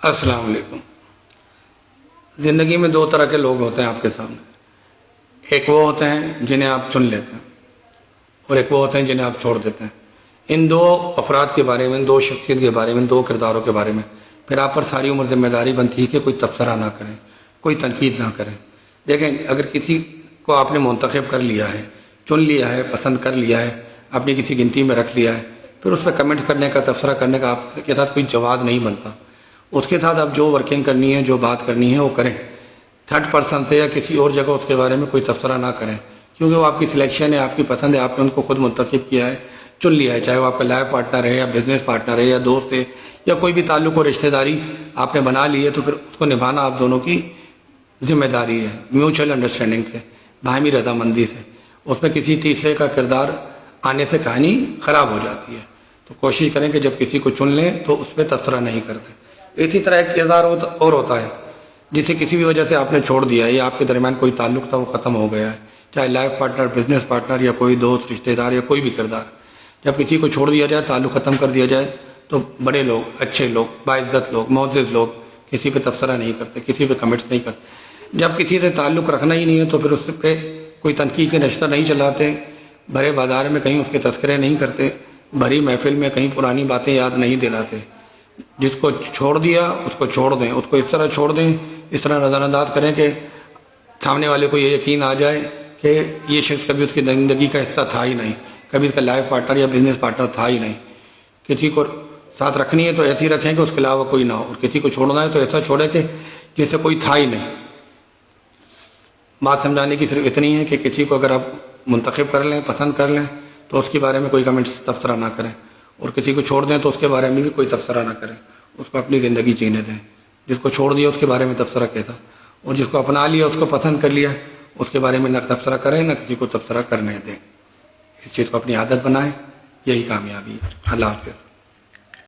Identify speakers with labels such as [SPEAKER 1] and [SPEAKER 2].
[SPEAKER 1] अस्सलाम वालेकुम। ज़िंदगी में दो तरह के लोग होते हैं आपके सामने। एक वो होते हैं जिन्हें आप चुन लेते हैं और एक वो होते हैं जिन्हें आप छोड़ देते हैं। इन दो अफराद के बारे में, इन दो शख्सियत के बारे में, इन दो किरदारों के बारे में फिर आप पर सारी उम्र जिम्मेदारी बनती है कि कोई तबसरा ना करें, कोई तनकीद ना करें। देखें, अगर किसी को आपने मुंतखब कर लिया है, चुन लिया है, पसंद कर लिया है, अपनी किसी गिनती में रख लिया है, फिर उस पर कमेंट करने का, तबसरा करने का आपके साथ कोई जवाब नहीं बनता। उसके साथ आप जो वर्किंग करनी है, जो बात करनी है वो करें। थर्ड पर्सन से या किसी और जगह उसके बारे में कोई तबसरा ना करें, क्योंकि वो आपकी सिलेक्शन है, आपकी पसंद है, आपने उनको खुद मुंतखब किया है, चुन लिया है। चाहे वो आपका लाइफ पार्टनर है या बिजनेस पार्टनर है या दोस्त है या कोई भी ताल्लुक और रिश्तेदारी आपने बना ली है, तो फिर उसको निभाना आप दोनों की जिम्मेदारी है, म्यूचुअल अंडरस्टैंडिंग से, बाहमी रजामंदी से। उसमें किसी तीसरे का किरदार आने से कहानी ख़राब हो जाती है। तो कोशिश करें कि जब किसी को चुन लें तो उस पर तबसरा नहीं करते। इसी तरह एक किरदार और होता है जिसे किसी भी वजह से आपने छोड़ दिया है या आपके दरमियान कोई ताल्लुक था वो ख़त्म हो गया है, चाहे लाइफ पार्टनर, बिजनेस पार्टनर या कोई दोस्त, रिश्तेदार या कोई भी किरदार। जब किसी को छोड़ दिया जाए, ताल्लुक ख़त्म कर दिया जाए, तो बड़े लोग, अच्छे लोग, बाइज्जत लोग, मोअज़्ज़ज़ लोग किसी पे तबसरा नहीं करते, किसी पे कमेंट्स नहीं करते। जब किसी से ताल्लुक रखना ही नहीं है तो फिर उस पर कोई तनकीद के नश्ता नहीं चलाते, भरे बाजार में कहीं उसके तस्करे नहीं करते, भरी महफिल में कहीं पुरानी बातें याद नहीं दिलाते। जिसको छोड़ दिया उसको छोड़ दें, उसको इस तरह छोड़ दें, इस तरह नज़रअंदाज करें कि सामने वाले को ये यकीन आ जाए कि ये शख्स कभी उसकी ज़िंदगी का हिस्सा था ही नहीं, कभी उसका लाइफ पार्टनर या बिजनेस पार्टनर था ही नहीं। किसी को साथ रखनी है तो ऐसी रखें कि उसके अलावा कोई ना हो, और किसी को छोड़ना है तो ऐसा छोड़े कि जैसे कोई था ही नहीं। बात समझाने की सिर्फ इतनी है कि किसी को अगर आप मुंतखब कर लें, पसंद कर लें, तो उसके बारे में कोई कमेंट्स, तबसरा ना करें, और किसी को छोड़ दें तो उसके बारे में भी कोई तबसरा ना करें, उसको अपनी ज़िंदगी जीने दें। जिसको छोड़ दिया उसके बारे में तबसरा कैसा, और जिसको अपना लिया, उसको पसंद कर लिया, उसके बारे में ना तबसरा करें, ना किसी को तबसरा करने दें। इस चीज़ को अपनी आदत बनाएं, यही कामयाबी है। अल्लाह हाफ़िज़।